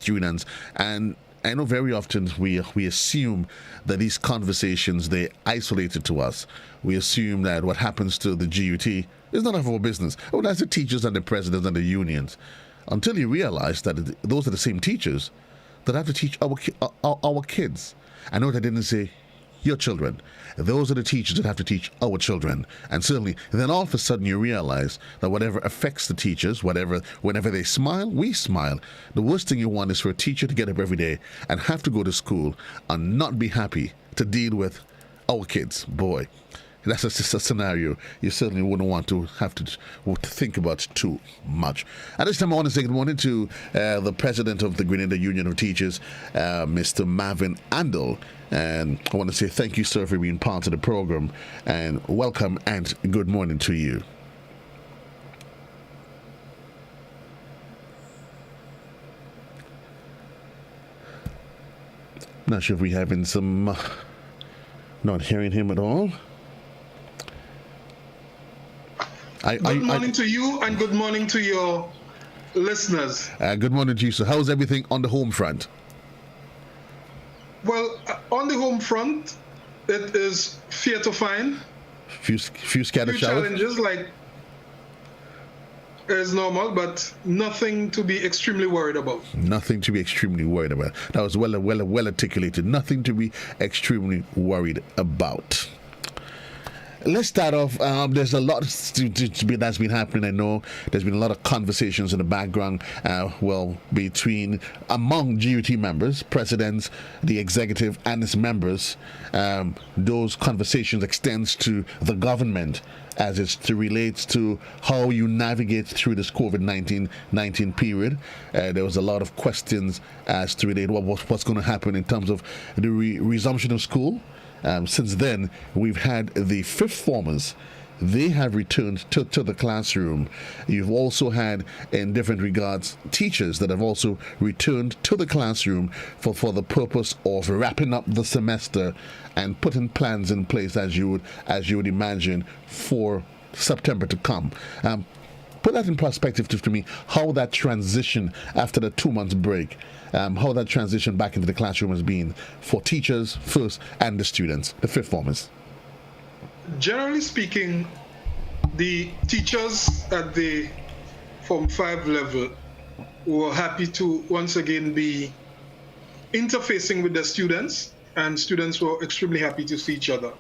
students. And I know very often we assume that these conversations, they're isolated to us. We assume that what happens to the GUT is none of our business. Oh, that's the teachers and the presidents and the unions. Until you realize that those are the same teachers that have to teach our kids. I know that I didn't say your children. Those are the teachers that have to teach our children. And certainly, then all of a sudden you realize that whatever affects the teachers, whenever they smile, we smile. The worst thing you want is for a teacher to get up every day and have to go to school and not be happy to deal with our kids. Boy, that's just a scenario you certainly wouldn't want to have to think about too much. At this time, I want to say good morning to the president of the Grenada Union of Teachers, Mr. Marvin Andall. And I want to say thank you, sir, for being part of the program. And welcome and good morning to you. Not sure if we're having some... not hearing him at all. Good morning to you and good morning to your listeners. Good morning to you, sir. How's everything on the home front? Well, on the home front, it is fair to find. Few scattered showers? Challenges like as normal, but nothing to be extremely worried about. Nothing to be extremely worried about. That was well articulated. Nothing to be extremely worried about. Let's start off. There's a lot that's been happening. I know there's been a lot of conversations in the background, among GUT members, presidents, the executive, and its members. Those conversations extends to the government as it relates to how you navigate through this COVID-19 period. There was a lot of questions as to what's going to happen in terms of the resumption of school. Since then, we've had the fifth formers. They have returned to the classroom. You've also had, in different regards, teachers that have also returned to the classroom for the purpose of wrapping up the semester and putting plans in place, as you would imagine, for September to come. Put that in perspective to me, how that transition after the 2 months break, how that transition back into the classroom has been for teachers first and the students, the fifth formers. Generally speaking, the teachers at the Form 5 level were happy to once again be interfacing with the students, and students were extremely happy to see each other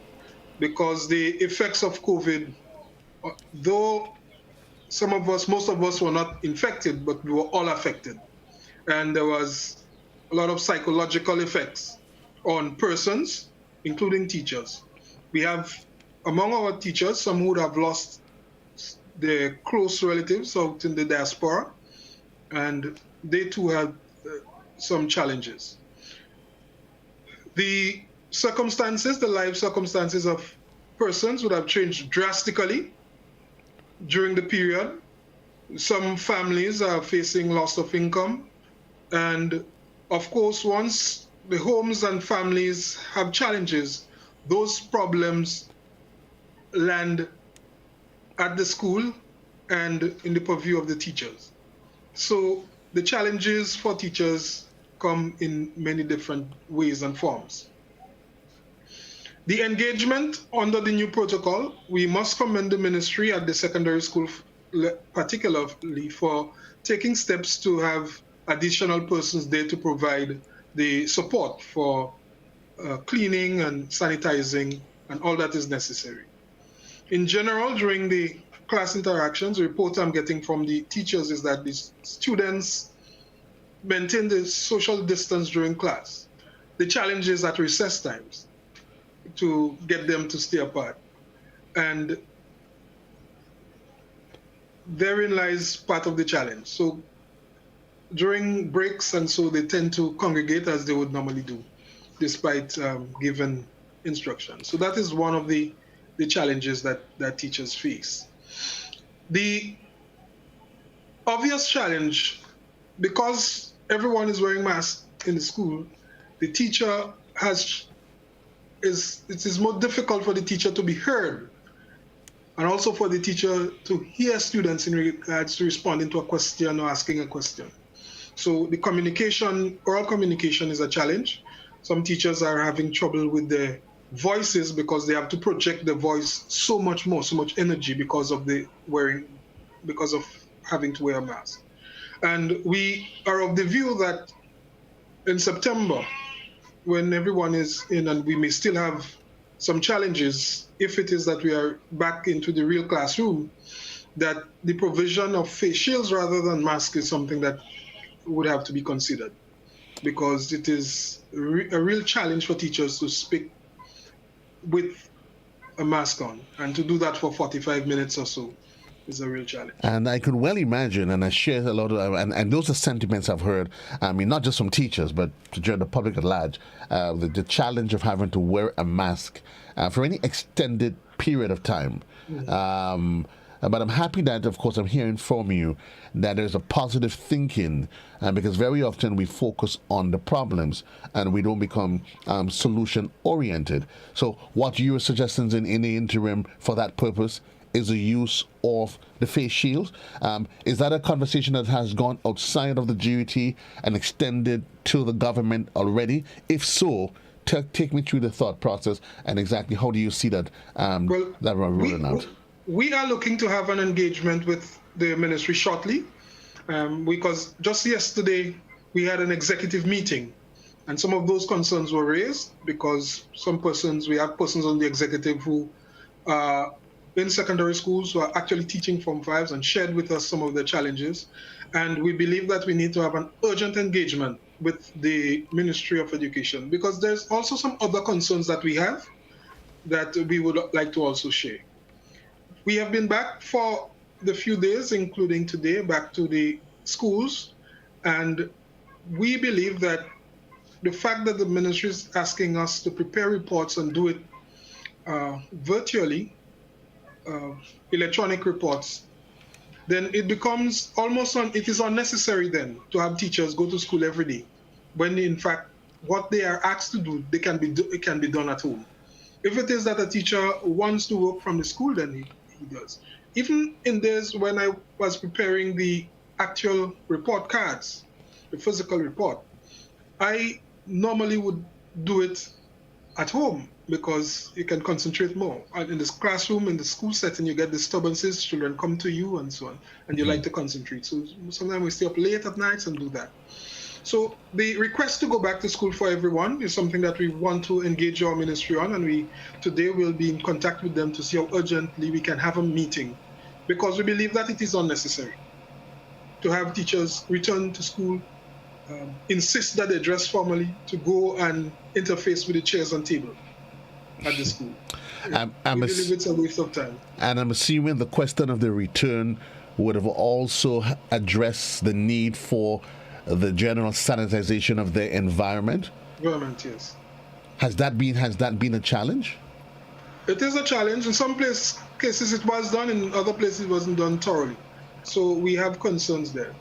because the effects of COVID, though most of us were not infected, but we were all affected. And there was a lot of psychological effects on persons, including teachers. We have, among our teachers, some who would have lost their close relatives out in the diaspora, and they too had some challenges. The life circumstances of persons would have changed drastically during the period. Some families are facing loss of income. And of course, once the homes and families have challenges, those problems land at the school and in the purview of the teachers. So the challenges for teachers come in many different ways and forms. The engagement under the new protocol, we must commend the ministry at the secondary school particularly for taking steps to have additional persons there to provide the support for cleaning and sanitizing and all that is necessary. In general, during the class interactions, the report I'm getting from the teachers is that the students maintain the social distance during class. The challenge is at recess times to get them to stay apart. And therein lies part of the challenge. So during breaks, and so they tend to congregate as they would normally do, despite given instructions. So that is one of the challenges that teachers face. The obvious challenge, because everyone is wearing masks in the school, the teacher it is more difficult for the teacher to be heard, and also for the teacher to hear students in regards to responding to a question or asking a question. So the oral communication is a challenge. Some teachers are having trouble with their voices because they have to project the voice so much more, so much energy because of having to wear a mask. And we are of the view that in September, when everyone is in and we may still have some challenges, if it is that we are back into the real classroom, that the provision of face shields rather than masks is something that would have to be considered, because it is a real challenge for teachers to speak with a mask on, and to do that for 45 minutes or so is a real challenge. And I could well imagine, and I share a lot of, and those are sentiments I've heard, I mean, not just from teachers, but to the public at large, the challenge of having to wear a mask for any extended period of time. Mm-hmm. But I'm happy that, of course, I'm hearing from you that there's a positive thinking, because very often we focus on the problems and we don't become solution-oriented. So what you are suggesting in the interim for that purpose is the use of the face shields. Is that a conversation that has gone outside of the GUT and extended to the government already? If so, take me through the thought process and exactly how do you see that that rolling out? We are looking to have an engagement with the ministry shortly, because just yesterday we had an executive meeting, and some of those concerns were raised because we have persons on the executive who are in secondary schools who are actually teaching Form 5s and shared with us some of the challenges. And we believe that we need to have an urgent engagement with the Ministry of Education, because there's also some other concerns that we have that we would like to also share. We have been back for the few days, including today, back to the schools, and we believe that the fact that the ministry is asking us to prepare reports and do it virtually, electronic reports, then it becomes it is unnecessary then to have teachers go to school every day, when in fact what they are asked to do, it can be done at home. If it is that a teacher wants to work from the school, then he does. Even in days when I was preparing the actual report cards, the physical report, I normally would do it at home because you can concentrate more. In this classroom, in the school setting, you get disturbances, children come to you and so on, and you like to concentrate. So sometimes we stay up late at nights and do that. So the request to go back to school for everyone is something that we want to engage our ministry on, and today we'll be in contact with them to see how urgently we can have a meeting, because we believe that it is unnecessary to have teachers return to school, insist that they dress formally to go and interface with the chairs and table at the school. We believe it's a waste of time. And I'm assuming the question of the return would have also addressed the need for the general sanitization of the environment. Yes. Has that been a challenge? It is a challenge. In some cases it was done, in other places it wasn't done thoroughly. So we have concerns there.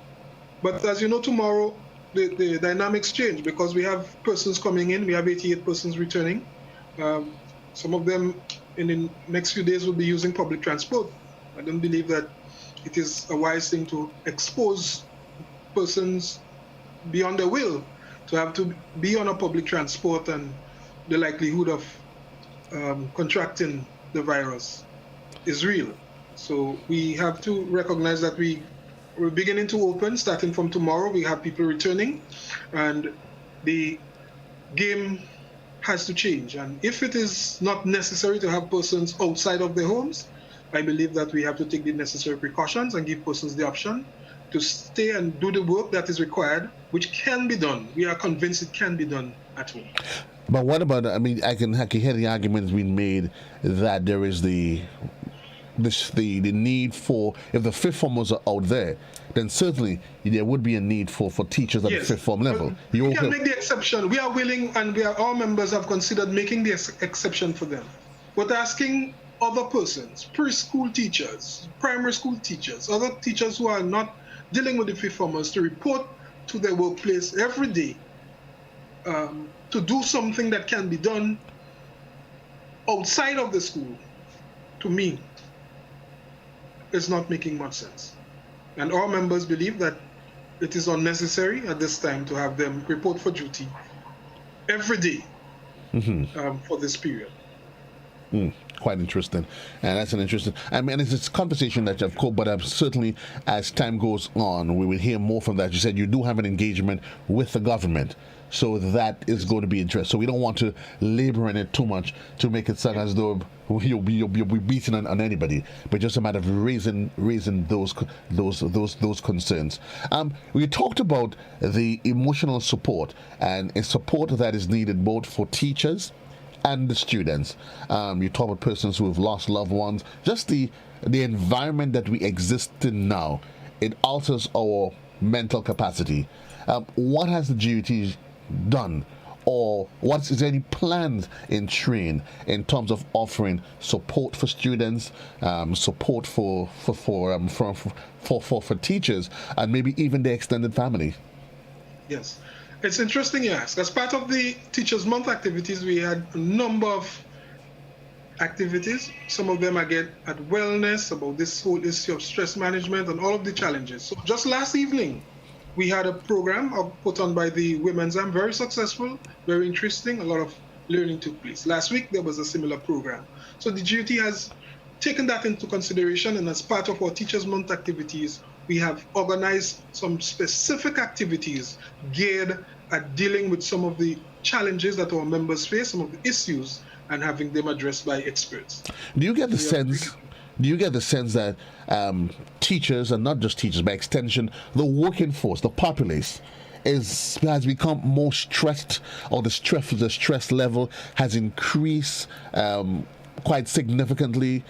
But as you know, tomorrow the dynamics change, because we have persons coming in. We have 88 persons returning. Some of them in the next few days will be using public transport. I don't believe that it is a wise thing to expose persons beyond their will to have to be on a public transport, and the likelihood of contracting the virus is real. So we have to recognize that we're beginning to open. Starting from tomorrow, we have people returning, and the game has to change. And if it is not necessary to have persons outside of their homes, I believe that we have to take the necessary precautions and give persons the option to stay and do the work that is required, which can be done. We are convinced it can be done at home. But what about, I mean, I can hear the arguments being made that there is the need for, if the fifth formers are out there, then certainly there would be a need for teachers at the fifth form level. We can make the exception. We are willing, and our members have considered making the exception for them. But asking other persons, preschool teachers, primary school teachers, other teachers who are not dealing with the fifth formers, to report to their workplace every day, to do something that can be done outside of the school, to me, is not making much sense. And our members believe that it is unnecessary at this time to have them report for duty every day for this period. Quite interesting, and that's an interesting. I mean, it's a conversation that I've caught, but certainly as time goes on, we will hear more from that. You said you do have an engagement with the government, so that is going to be interesting. So we don't want to labor in it too much to make it sound as though you'll be beating on anybody, but just a matter of raising those concerns. We talked about the emotional support and a support that is needed both for teachers and the students. You talk about persons who have lost loved ones. Just the environment that we exist in now, it alters our mental capacity. What has the GUT done, or is there any plans in train in terms of offering support for students, support for teachers, and maybe even their extended family? Yes. It's interesting you ask. As part of the Teachers Month activities, we had a number of activities. Some of them again at wellness, about this whole issue of stress management and all of the challenges. So just last evening, we had a program put on by the Women's Arm, very successful, very interesting. A lot of learning took place. Last week, there was a similar program. So the GUT has taken that into consideration, and as part of our Teachers Month activities, we have organized some specific activities geared at dealing with some of the challenges that our members face, some of the issues, and having them addressed by experts. Do you get the sense that teachers, and not just teachers, by extension, the working force, the populace, has become more stressed, or the stress level has increased quite significantly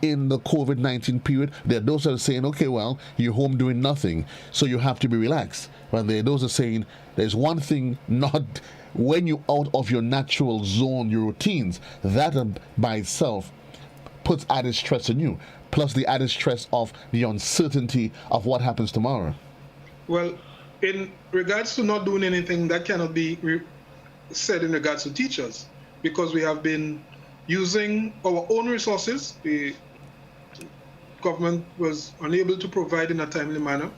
in the COVID-19 period? There are those that are saying, okay, well, you're home doing nothing, so you have to be relaxed. But there are those that are saying, there's one thing, not when you're out of your natural zone, your routines, that by itself puts added stress on you, plus the added stress of the uncertainty of what happens tomorrow. Well, in regards to not doing anything, that cannot be said in regards to teachers, because we have been using our own resources. The government was unable to provide in a timely manner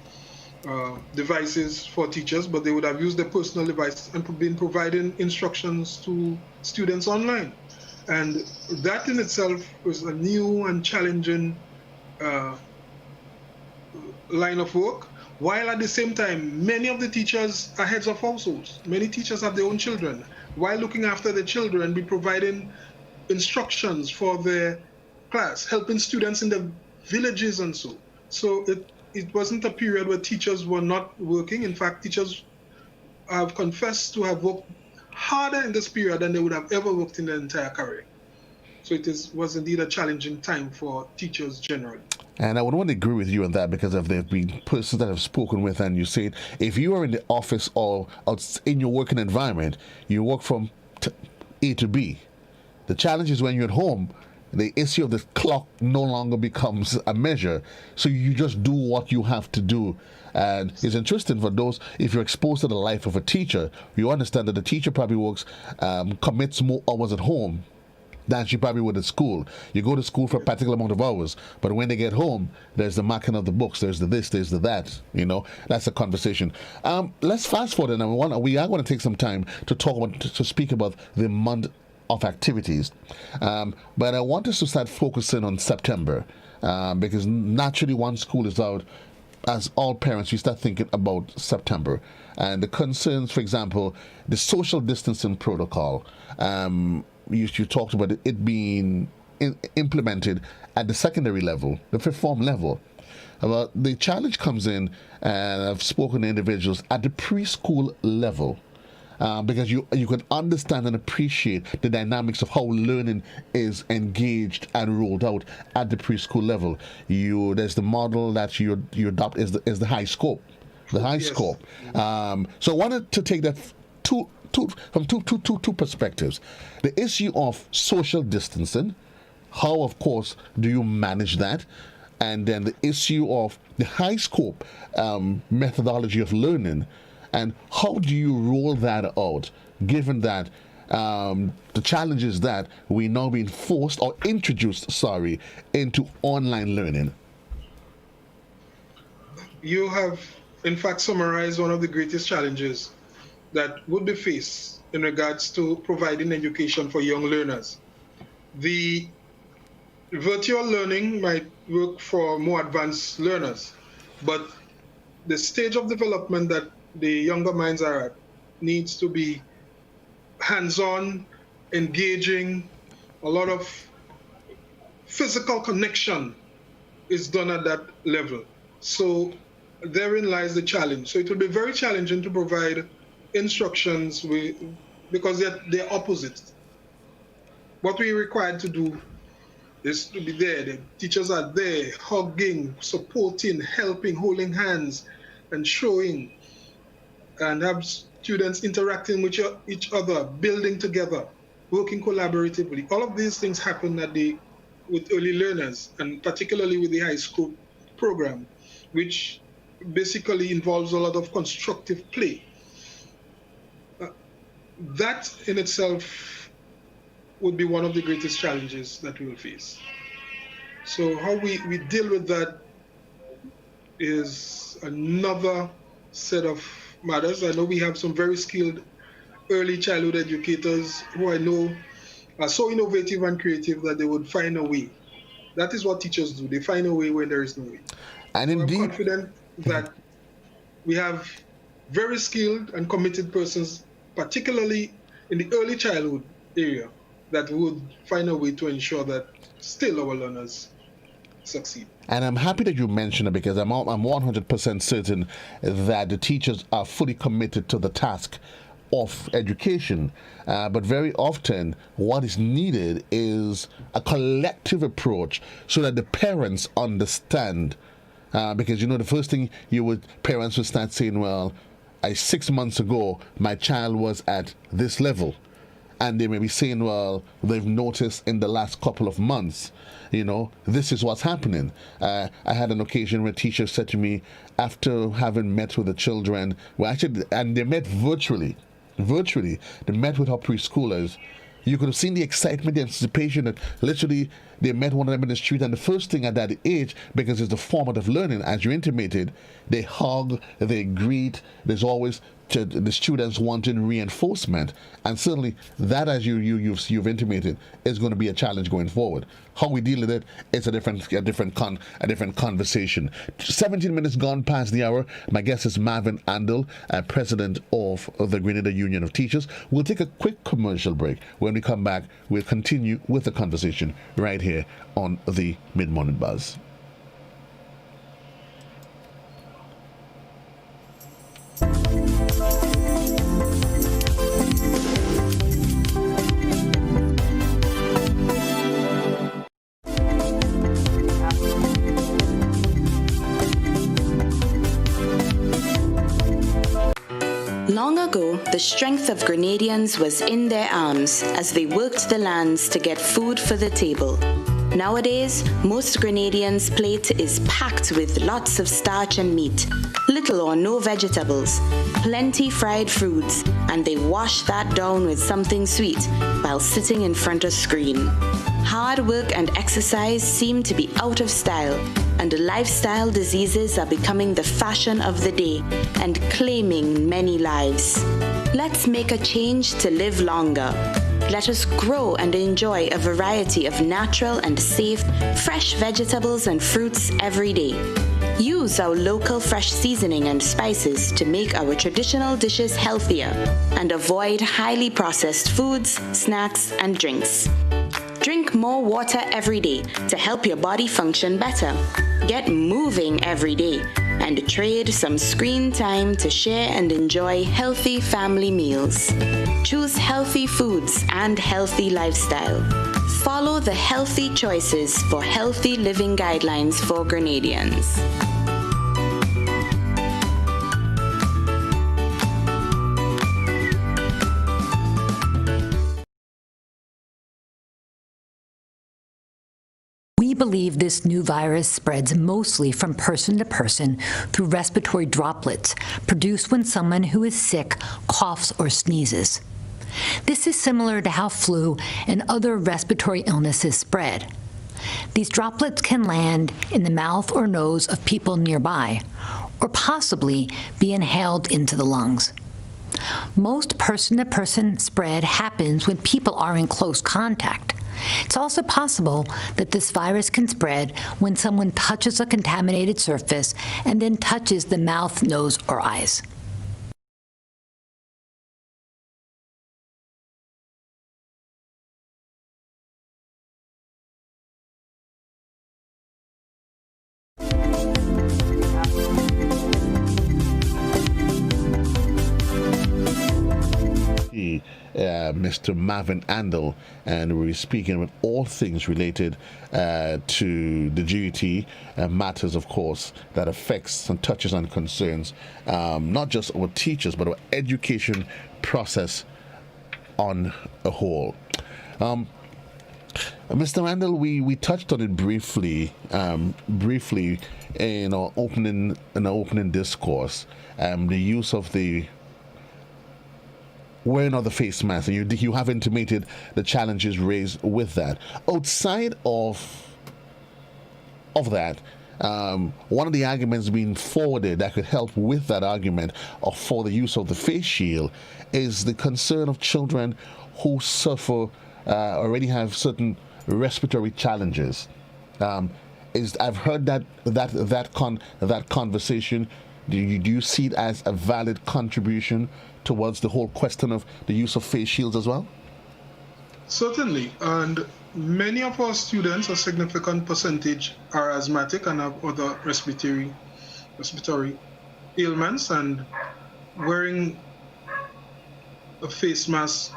devices for teachers, but they would have used their personal device and been providing instructions to students online. And that in itself was a new and challenging line of work, while at the same time, many of the teachers are heads of households. Many teachers have their own children. While looking after the children, be providing instructions for their class, helping students in the villages and so. So it wasn't a period where teachers were not working. In fact, teachers have confessed to have worked harder in this period than they would have ever worked in their entire career. So was indeed a challenging time for teachers generally. And I would want to agree with you on that, because there have been persons that I've spoken with, and you said if you are in the office or in your working environment, you work from A to B. The challenge is when you're at home, the issue of the clock no longer becomes a measure. So you just do what you have to do. And it's interesting for those, if you're exposed to the life of a teacher, you understand that the teacher probably commits more hours at home than she probably would at school. You go to school for a particular amount of hours, but when they get home, there's the marking of the books, there's the this, there's the that, that's a conversation. Let's fast forward, and we are going to take some time to speak about the month of activities. But I want us to start focusing on September, because naturally once school is out, as all parents, we start thinking about September. And the concerns, for example, the social distancing protocol, you talked about it being implemented at the secondary level, the fifth form level. Well, the challenge comes in, and I've spoken to individuals at the preschool level, because you can understand and appreciate the dynamics of how learning is engaged and rolled out at the preschool level. There's the model that you adopt is the high scope, scope. So I wanted to take that from two perspectives. The issue of social distancing, how, of course, do you manage that? And then the issue of the high scope methodology of learning, and how do you roll that out, given that the challenge is that we're now being forced or introduced, into online learning? You have in fact, summarize one of the greatest challenges that would be faced in regards to providing education for young learners. The virtual learning might work for more advanced learners, but the stage of development that the younger minds are at needs to be hands-on, engaging. A lot of physical connection is done at that level. So therein lies the challenge. So it will be very challenging to provide instructions because they're opposite. What we're required to do is to be there. The teachers are there, hugging, supporting, helping, holding hands, and showing, and have students interacting with each other, building together, working collaboratively. All of these things happen with early learners, and particularly with the high school program, which basically involves a lot of constructive play. That in itself would be one of the greatest challenges that we will face. So how we deal with that is another set of matters. I know we have some very skilled early childhood educators who I know are so innovative and creative that they would find a way. That is what teachers do. They find a way when there is no way. And so indeed, I'm confident that we have very skilled and committed persons, particularly in the early childhood area, that would find a way to ensure that still our learners succeed. And I'm happy that you mentioned it, because I'm 100% certain that the teachers are fully committed to the task of education. But very often what is needed is a collective approach so that the parents understand. Because, the first thing parents would start saying, well, 6 months ago, my child was at this level. And they may be saying, well, they've noticed in the last couple of months, this is what's happening. I had an occasion where teachers said to me, after having met with the children, and they met virtually, they met with our preschoolers. You could have seen the excitement, the anticipation that literally they met one of them in the street, and the first thing at that age, because it's the formative learning, as you intimated, they hug, they greet, there's always the students wanting reinforcement, and certainly that, as you've intimated, is going to be a challenge going forward. How we deal with it is a different conversation. 17 minutes gone past the hour. My guest is Marvin Andall, president of the Grenada Union of Teachers. We'll take a quick commercial break. When we come back, we'll continue with the conversation right here on the Mid-Morning Buzz. Long ago, the strength of Grenadians was in their arms as they worked the lands to get food for the table. Nowadays, most Grenadians' plate is packed with lots of starch and meat, little or no vegetables, plenty fried foods, and they wash that down with something sweet while sitting in front of screen. Hard work and exercise seem to be out of style, and lifestyle diseases are becoming the fashion of the day and claiming many lives. Let's make a change to live longer. Let us grow and enjoy a variety of natural and safe, fresh vegetables and fruits every day. Use our local fresh seasoning and spices to make our traditional dishes healthier and avoid highly processed foods, snacks, and drinks. Drink more water every day to help your body function better. Get moving every day and trade some screen time to share and enjoy healthy family meals. Choose healthy foods and healthy lifestyle. Follow the healthy choices for healthy living guidelines for Grenadians. We believe this new virus spreads mostly from person to person through respiratory droplets produced when someone who is sick coughs or sneezes. This is similar to how flu and other respiratory illnesses spread. These droplets can land in the mouth or nose of people nearby, or possibly be inhaled into the lungs. Most person-to-person spread happens when people are in close contact. It's also possible that this virus can spread when someone touches a contaminated surface and then touches the mouth, nose, or eyes. Mr. Marvin Andall, and we're speaking with all things related to the GUT matters, of course, that affects and touches and concerns not just our teachers but our education process on a whole. Mr. Andall, we touched on it briefly in our opening discourse, the use of the wearing of the face mask, and you have intimated the challenges raised with that. Outside of that, one of the arguments being forwarded that could help with that argument for the use of the face shield is the concern of children who suffer already have certain respiratory challenges. I've heard that conversation. Do you see it as a valid contribution towards the whole question of the use of face shields as well? Certainly, and many of our students, a significant percentage, are asthmatic and have other respiratory ailments, and wearing a face mask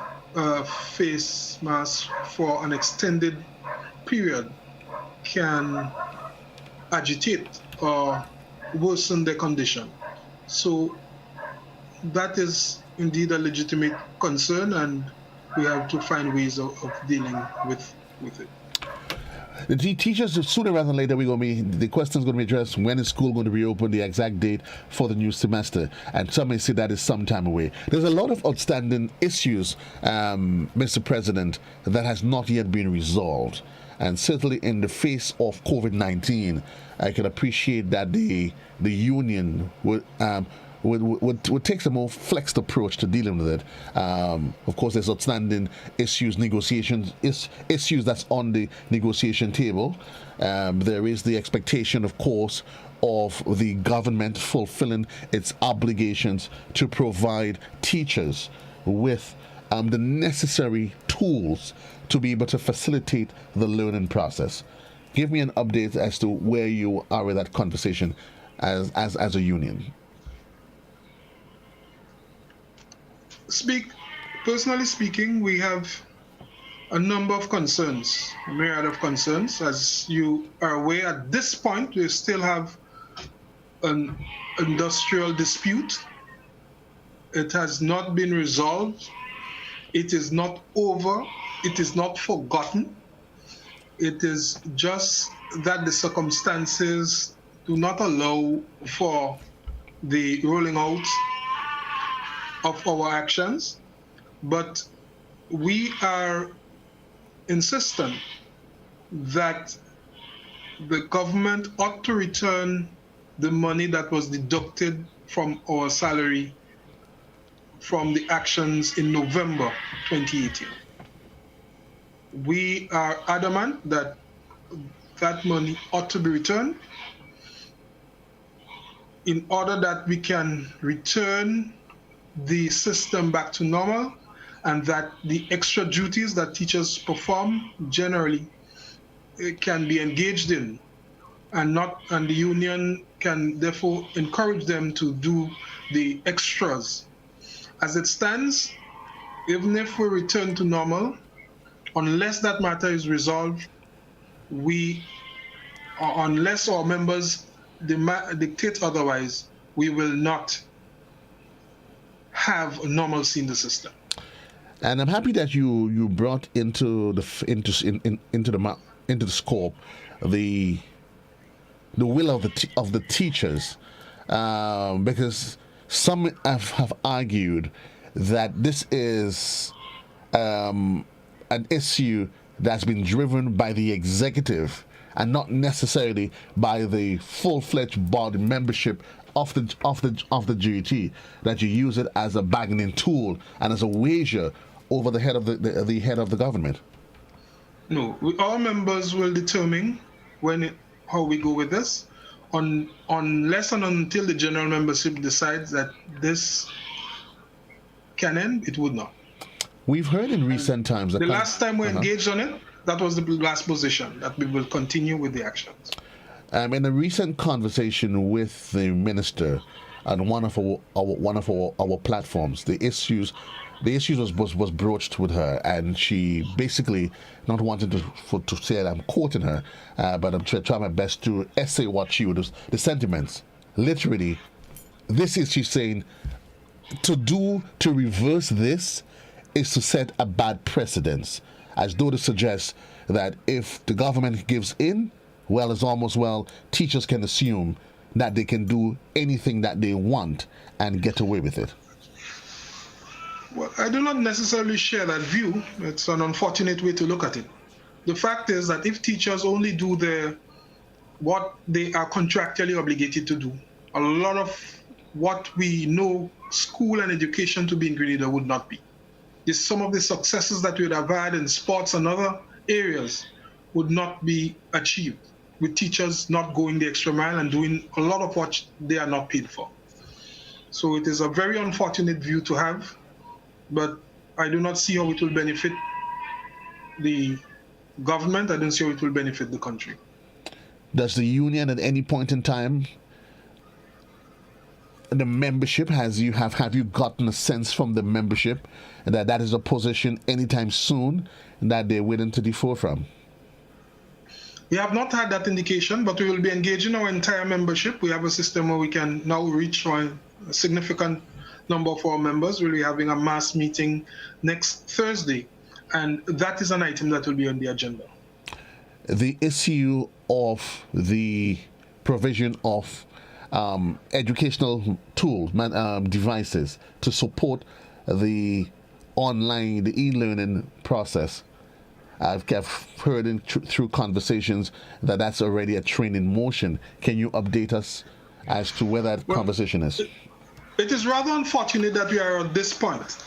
for an extended period can agitate or worsen their condition. So that is indeed a legitimate concern, and we have to find ways of dealing with it. The teachers, sooner rather than later, the question is going to be addressed: when is school going to reopen, the exact date for the new semester? And some may say that is some time away. There's a lot of outstanding issues, Mr. President, that has not yet been resolved. And certainly in the face of COVID-19, I can appreciate that the union would take a more flexed approach to dealing with it. Of course, there's outstanding issues that's on the negotiation table. There is the expectation, of course, of the government fulfilling its obligations to provide teachers with the necessary tools to be able to facilitate the learning process. Give me an update as to where you are with that conversation as a union. Personally speaking, we have a number of concerns, a myriad of concerns. As you are aware, at this point, we still have an industrial dispute. It has not been resolved. It is not over. It is not forgotten. It is just that the circumstances do not allow for the rolling out of our actions, but we are insistent that the government ought to return the money that was deducted from our salary from the actions in November 2018. We are adamant that that money ought to be returned in order that we can return the system back to normal, and that the extra duties that teachers perform generally can be engaged in, and the union can therefore encourage them to do the extras. As it stands, even if we return to normal, unless that matter is resolved, unless our members dictate otherwise, we will not have normalcy in the system. And I'm happy that you brought into the scope the will of the teachers, because some have argued that this is an issue that's been driven by the executive and not necessarily by the full-fledged body membership of the GUT, that you use it as a bargaining tool and as a wager over the head of the head of the government? No, our members will determine how we go with this, unless and until the general membership decides that this can end, it would not. We've heard in recent times that the last time we engaged on it, that was the last position, that we will continue with the actions. In a recent conversation with the minister on one of our platforms, the issues was broached with her, and she basically, not wanting to say that I'm quoting her, but I'm trying my best to essay what she would, the sentiments. Literally, she's saying, to reverse this is to set a bad precedence, as though to suggest that if the government gives in, well, it's almost teachers can assume that they can do anything that they want and get away with it. Well, I do not necessarily share that view. It's an unfortunate way to look at it. The fact is that if teachers only do what they are contractually obligated to do, a lot of what we know school and education to be in Grenada would not be. Some of the successes that we would have had in sports and other areas would not be achieved with teachers not going the extra mile and doing a lot of what they are not paid for. So it is a very unfortunate view to have, but I do not see how it will benefit the government. I don't see how it will benefit the country. Does the union at any point in time, the membership, have you gotten a sense from the membership that is a position anytime soon that they're willing to defer from? We have not had that indication, but we will be engaging our entire membership. We have a system where we can now reach a significant number of our members. We'll be having a mass meeting next Thursday, and that is an item that will be on the agenda. The issue of the provision of educational tools, devices to support the e-learning process. I've heard through conversations that's already a train in motion. Can you update us as to where that conversation is? It is rather unfortunate that we are at this point,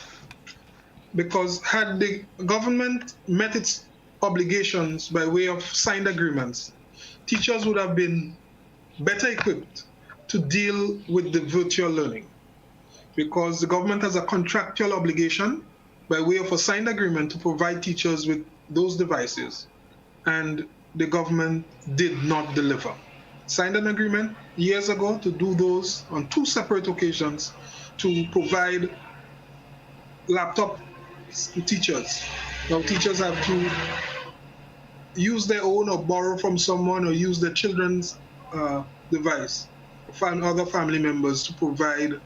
because had the government met its obligations by way of signed agreements, teachers would have been better equipped to deal with the virtual learning, because the government has a contractual obligation by way of a signed agreement to provide teachers with those devices, and the government did not deliver. Signed an agreement years ago to do those on 2 separate occasions, to provide laptop teachers. Now teachers have to use their own or borrow from someone or use their children's device, find other family members to provide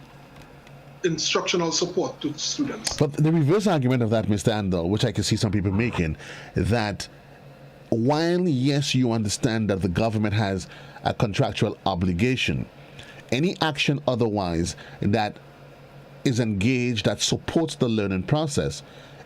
instructional support to students. But the reverse argument of that, Mr. Andall, which I can see some people making, that while, yes, you understand that the government has a contractual obligation, any action otherwise that is engaged, that supports the learning process,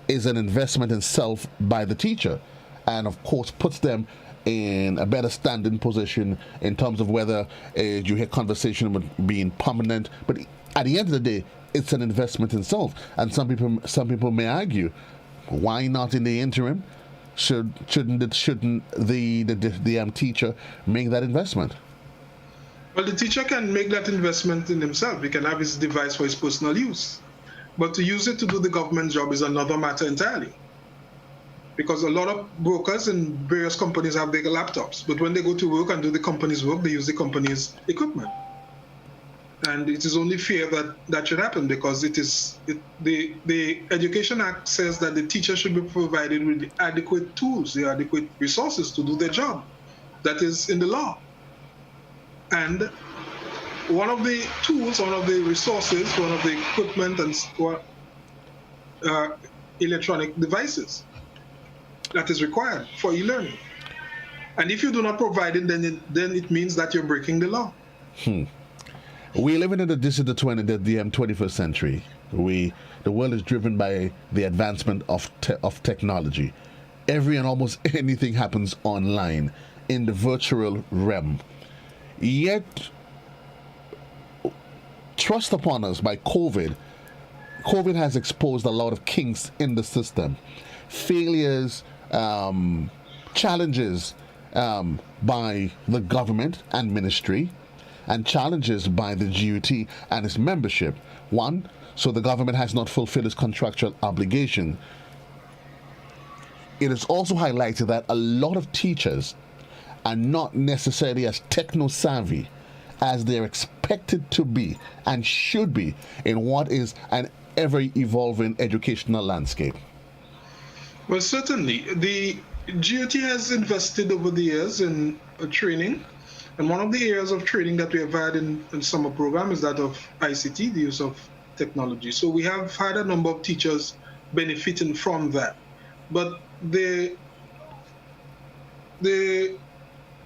is an investment in self by the teacher, and of course puts them in a better standing position in terms of whether you hear conversation about being permanent. But at the end of the day, it's an investment in self. And some people may argue, why not in the interim? Shouldn't the teacher make that investment? Well, the teacher can make that investment in himself. He can have his device for his personal use. But to use it to do the government job is another matter entirely. Because a lot of brokers and various companies have their laptops, but when they go to work and do the company's work, they use the company's equipment. And it is only fair that that should happen, because the Education Act says that the teacher should be provided with the adequate tools, the adequate resources to do their job. That is in the law. And one of the tools, one of the resources, one of the equipment and electronic devices that is required for e-learning. And if you do not provide it, then it means that you're breaking the law. We live in this is the 21st century. The world is driven by the advancement of technology. Every and almost anything happens online in the virtual realm. Yet, thrust upon us by COVID. COVID has exposed a lot of kinks in the system, failures, challenges by the government and ministry, and challenges by the GUT and its membership. One, so the government has not fulfilled its contractual obligation. It is also highlighted that a lot of teachers are not necessarily as techno-savvy as they're expected to be and should be in what is an ever-evolving educational landscape. Well, certainly. The GOT has invested over the years in training. And one of the areas of training that we have had in summer program is that of ICT, the use of technology. So we have had a number of teachers benefiting from that. But the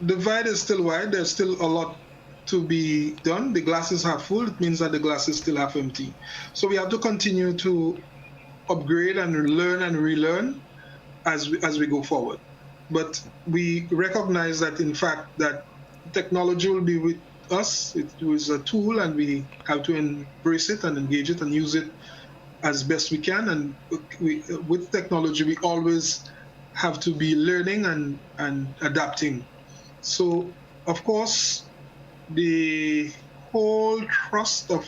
divide is still wide. There's still a lot to be done. The glass is half full. It means that the glass is still half empty. So we have to continue to upgrade and learn and relearn as we go forward. But we recognize that, in fact, that technology will be with us. It is a tool, and we have to embrace it and engage it and use it as best we can. And with technology, we always have to be learning and adapting. So, of course, the whole thrust of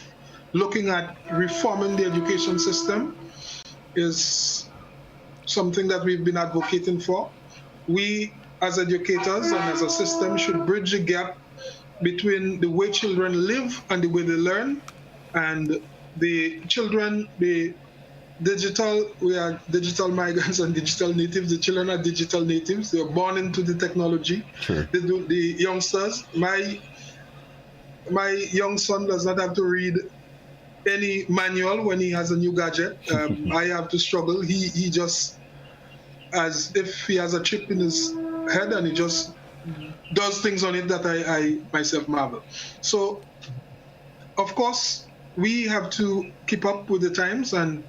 looking at reforming the education system is something that we've been advocating for. We, as educators and as a system, should bridge the gap between the way children live and the way they learn. And the children, we are digital migrants and digital natives. The children are digital natives. They are born into the technology. Sure. The youngsters, my young son does not have to read any manual when he has a new gadget. I have to struggle. He just, as if he has a chip in his head, and he just does things on it that I myself marvel. So, of course, we have to keep up with the times and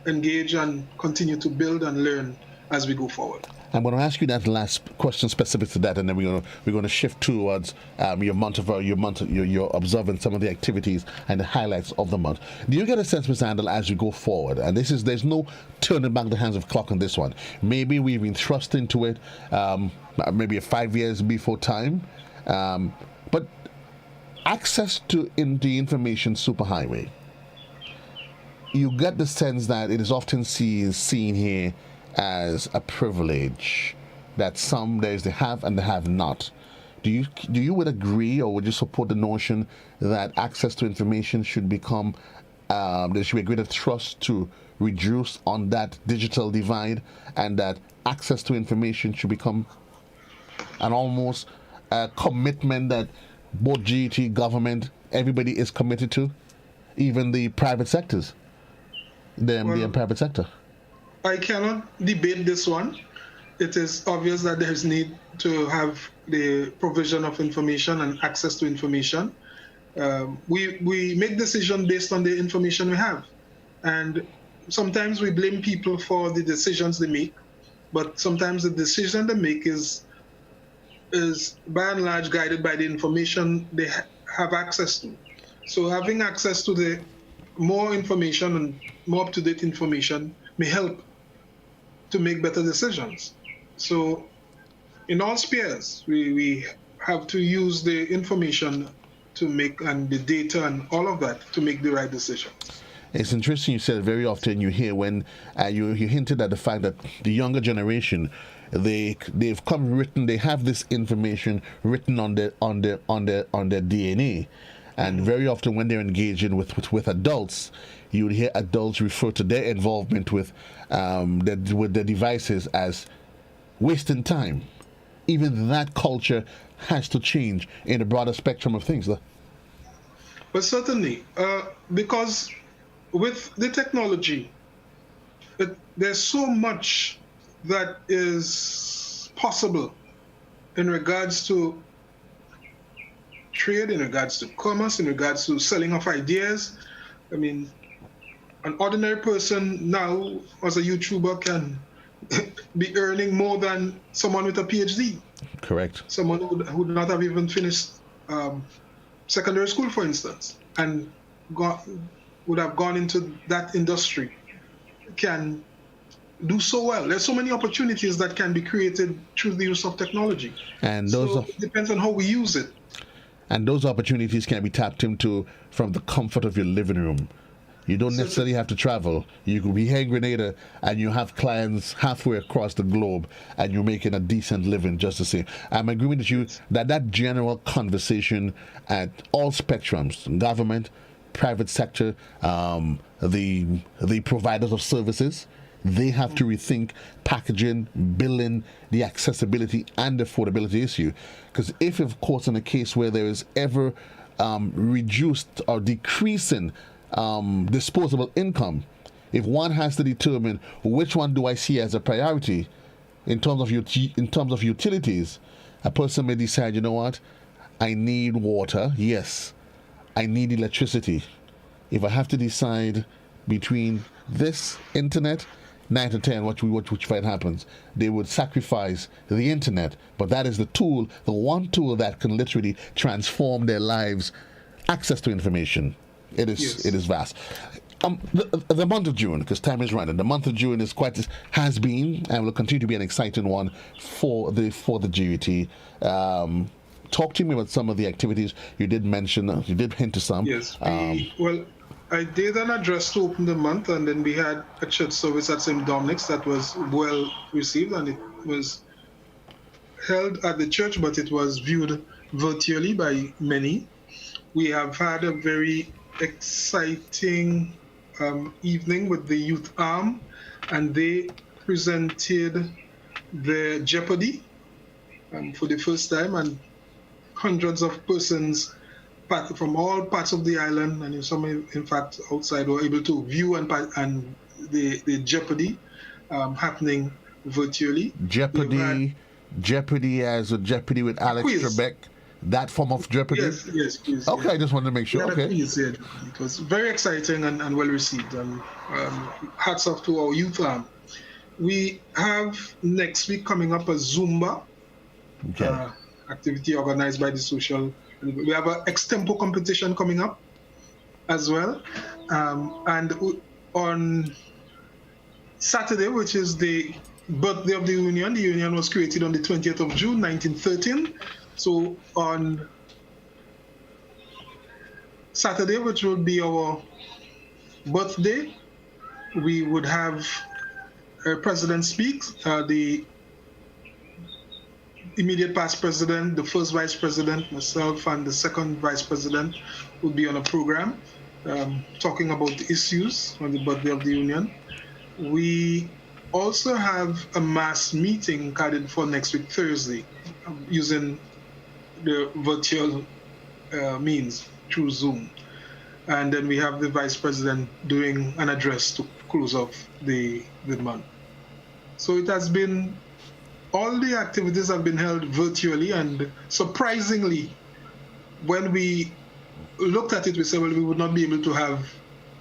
engage and continue to build and learn as we go forward. I'm going to ask you that last question specific to that, and then we're going to shift towards you're observing some of the activities and the highlights of the month. Do you get a sense, Mr. Andall, as you go forward, and there's no turning back the hands of the clock on this one? Maybe we've been thrust into it, maybe 5 years before time, but access to the information superhighway. You get the sense that it is often seen here as a privilege, that some days they have and they have not. Do you would agree, or would you support the notion that access to information should become there should be a greater trust to reduce on that digital divide, and that access to information should become an almost commitment that both GET, government, everybody is committed to, even the private sectors, the private sector? I cannot debate this one. It is obvious that there is need to have the provision of information and access to information. We make decisions based on the information we have. And sometimes we blame people for the decisions they make, but sometimes the decision they make is by and large guided by the information they have access to. So having access to the more information and more up-to-date information may help to make better decisions. So in all spheres, we have to use the information to make, and the data and all of that, to make the right decisions. It's interesting you said very often you hear when you hinted at the fact that the younger generation, they've come written, they have this information written on their DNA. And very often when they're engaging with adults, you would hear adults refer to their involvement with their devices as wasting time. Even that culture has to change in the broader spectrum of things. Well, certainly, because with the technology, there's so much that is possible in regards to trade, in regards to commerce, in regards to selling of ideas. I mean, an ordinary person now, as a YouTuber, can be earning more than someone with a PhD. Correct. Someone who would not have even finished secondary school, for instance. And would have gone into that industry can do so well. There's so many opportunities that can be created through the use of technology. And it depends on how we use it. And those opportunities can be tapped into from the comfort of your living room. You don't necessarily have to travel. You could be here in Grenada and you have clients halfway across the globe and you're making a decent living just the same. I'm agreeing with you that general conversation at all spectrums, government, private sector, the providers of services, they have to rethink packaging, billing, the accessibility and affordability issue. Because if, of course, in a case where there is ever reduced or decreasing disposable income, if one has to determine which one do I see as a priority in terms of utilities, a person may decide, you know what, I need water, yes, I need electricity. If I have to decide between this internet, 9 to 10, which fight happens, they would sacrifice the internet, but that is the tool, the one tool that can literally transform their lives. Access to information, it is vast. The month of June, because time is running, the month of June has been and will continue to be an exciting one for the GUT. Talk to me about some of the activities you did mention. You did hint to some. Yes. I did an address to open the month, and then we had a church service at St. Dominic's that was well received, and it was held at the church, but it was viewed virtually by many. We have had a very exciting evening with the youth arm, and they presented the Jeopardy for the first time, and hundreds of persons from all parts of the island, and some, in fact, outside, were able to view and the Jeopardy happening virtually. Jeopardy as a Jeopardy with Alex Trebek, that form of Jeopardy? Yes, please. Okay, yeah. I just wanted to make sure. Okay. Quiz, yeah. It was very exciting and well received. Hats off to our youth arm. We have next week coming up a Zumba activity organized by the social. We have an extempo competition coming up as well. And on Saturday, which is the birthday of the Union was created on the 20th of June, 1913. So on Saturday, which will be our birthday, we would have a president speaks, the immediate past president, the first vice president, myself, and the second vice president would be on a program talking about the issues on the birthday of the Union. We also have a mass meeting carded for next week, Thursday, using the virtual means through Zoom. And then we have the vice president doing an address to close off the month. So it has been, all the activities have been held virtually, and surprisingly, when we looked at it, we said, well, we would not be able to have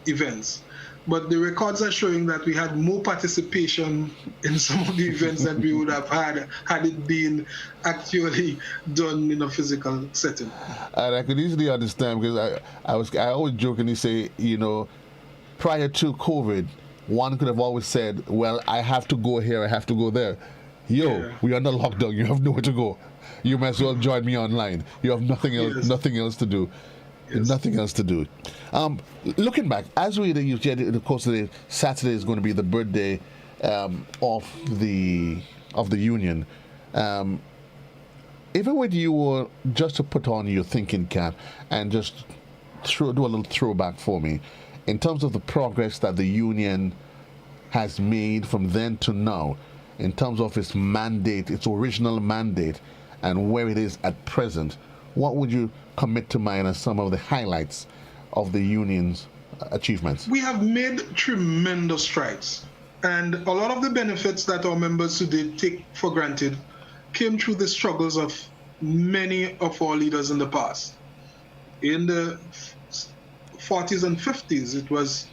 events. But the records are showing that we had more participation in some of the events that we would have had it been actually done in a physical setting. And I could easily understand, because I always jokingly say, prior to COVID, one could have always said, well, I have to go here, I have to go there. We're under lockdown, you have nowhere to go. You might as well join me online. You have nothing else to do. Yes. Nothing else to do. Looking back, as we of course, the Saturday is going to be the birthday of the Union. If I were you were just to put on your thinking cap and just do a little throwback for me, in terms of the progress that the Union has made from then to now, in terms of its mandate, its original mandate, and where it is at present, what would you commit to mind as some of the highlights of the Union's achievements? We have made tremendous strides, and a lot of the benefits that our members today take for granted came through the struggles of many of our leaders in the past. In the 40s and 50s, it was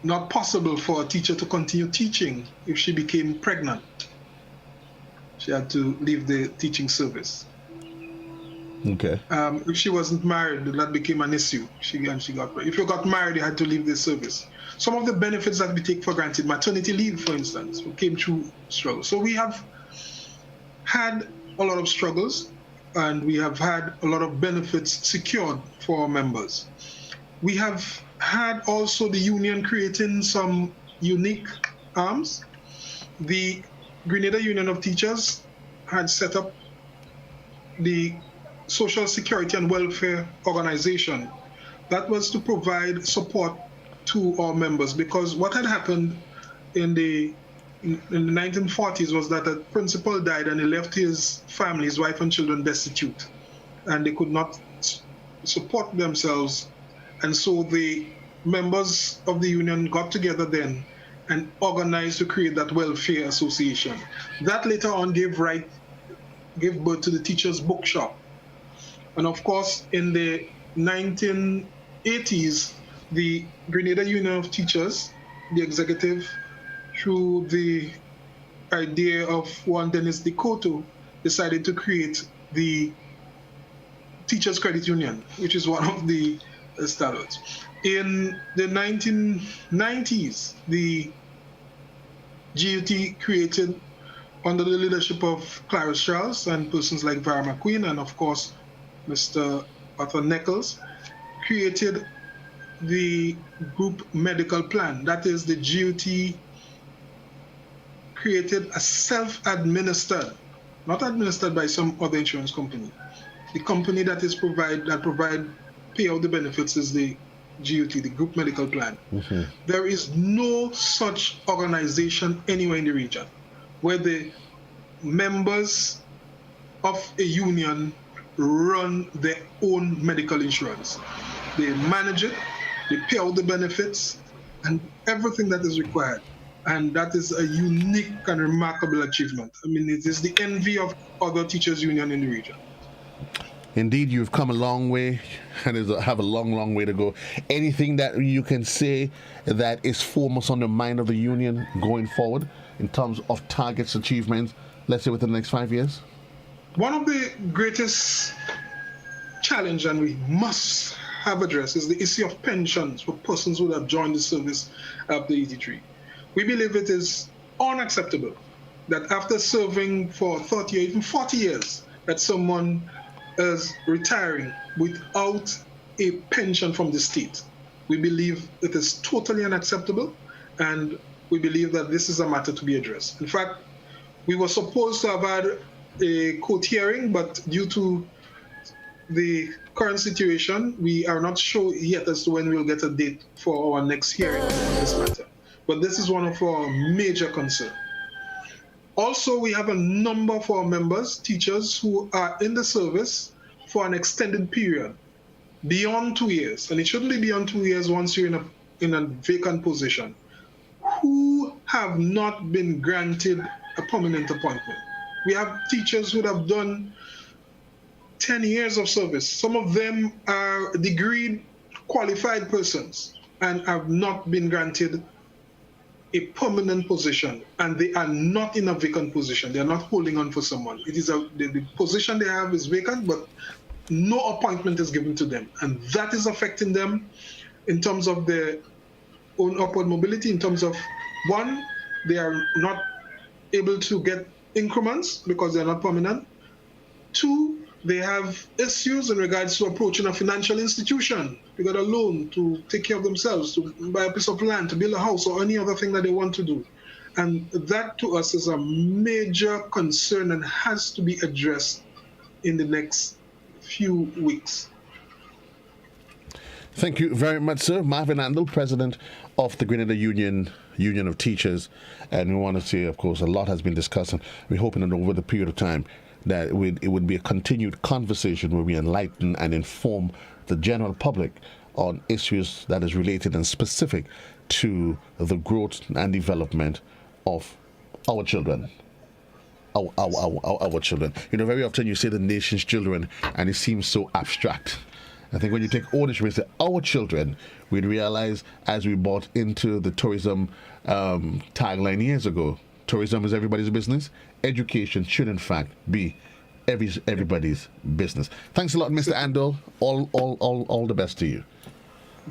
not possible for a teacher to continue teaching if she became pregnant. She had to leave the teaching service. Okay. If she wasn't married, that became an issue. She got married. If you got married, you had to leave the service. Some of the benefits that we take for granted, maternity leave, for instance, came through struggle. So we have had a lot of struggles, and we have had a lot of benefits secured for our members. We have had also the union creating some unique arms. The Grenada Union of Teachers had set up the Social Security and Welfare Organization. That was to provide support to our members, because what had happened in the 1940s was that a principal died and he left his family, his wife and children, destitute, and they could not support themselves. And so the members of the union got together then and organized to create that welfare association. That later on gave birth to the Teachers Bookshop. And of course, in the 1980s, the Grenada Union of Teachers, the executive, through the idea of one Dennis DeCoto, decided to create the Teachers Credit Union, which is one of the standards. In the 1990s, the GUT created, under the leadership of Clarence Charles and persons like Vera McQueen and of course Mr. Arthur Nichols, created the group medical plan. That is, the GUT created a self-administered, not administered by some other insurance company. The company that pay out the benefits is the GUT, the group medical plan. Mm-hmm. There is no such organization anywhere in the region where the members of a union run their own medical insurance. They manage it, they pay out the benefits, and everything that is required. And that is a unique and remarkable achievement. I mean, it is the envy of other teachers' union in the region. Indeed, you've come a long way and have a long, long way to go. Anything that you can say that is foremost on the mind of the union going forward in terms of targets, achievements, let's say within the next 5 years? One of the greatest challenge, and we must have addressed, is the issue of pensions for persons who have joined the service of the 83. We believe it is unacceptable that after serving for 30 or even 40 years, that someone is retiring without a pension from the state. We believe it is totally unacceptable, and we believe that this is a matter to be addressed. In fact, we were supposed to have had a court hearing, but due to the current situation, we are not sure yet as to when we'll get a date for our next hearing on this matter. But this is one of our major concerns. Also, we have a number of our members, teachers, who are in the service for an extended period, beyond 2 years, and it shouldn't be beyond 2 years once you're in a vacant position, who have not been granted a permanent appointment. We have teachers who have done 10 years of service. Some of them are degreed, qualified persons and have not been granted a permanent position, and they are not in a vacant position. They are not holding on for someone. It is the position they have is vacant, but no appointment is given to them, and that is affecting them in terms of their own upward mobility. In terms of, one, they are not able to get increments because they are not permanent. Two, they have issues in regards to approaching a financial institution to get a loan to take care of themselves, to buy a piece of land, to build a house, or any other thing that they want to do. And that to us is a major concern and has to be addressed in the next few weeks. Thank you very much, sir. Marvin Andall, President of the Grenada Union of Teachers. And we want to say, of course, a lot has been discussed, and we're hoping that over the period of time that it would be a continued conversation where we enlighten and inform the general public on issues that is related and specific to the growth and development of our children. Our children. You know, very often you say the nation's children, and it seems so abstract. I think when you take ownership and say our children, we'd realize as we bought into the tourism tagline years ago, tourism is everybody's business. Education should, in fact, be everybody's business. Thanks a lot, Mr. Andall. All the best to you.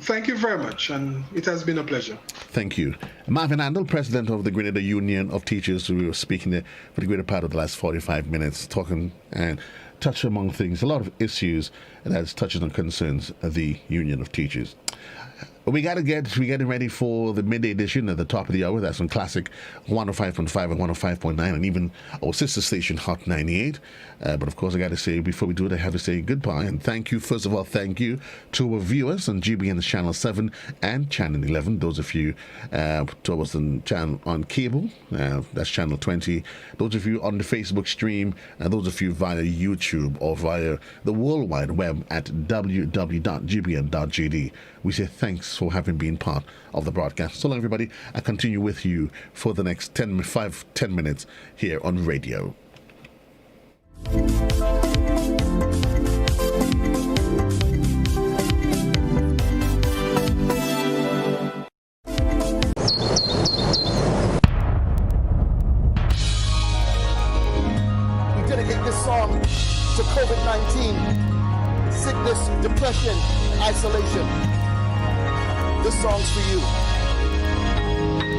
Thank you very much, and it has been a pleasure. Thank you. Marvin Andall, President of the Grenada Union of Teachers, who we were speaking there for the greater part of the last 45 minutes, talking and touch among things, a lot of issues that touches on concerns of the Union of Teachers. We're getting ready for the midday edition at the top of the hour. That's on Classic 105.5 and 105.9, and even our sister station Hot 98. But of course, I got to say, before we do it, I have to say goodbye and thank you. First of all, thank you to our viewers on GBN Channel 7 and Channel 11. Those of you to us on cable, that's Channel 20. Those of you on the Facebook stream, and those of you via YouTube or via the World Wide Web at www.gbn.gd. We say thanks for having been part of the broadcast. So long, everybody. I continue with you for the next 10 minutes here on radio. We dedicate this song to COVID-19, sickness, depression, isolation. This song's for you.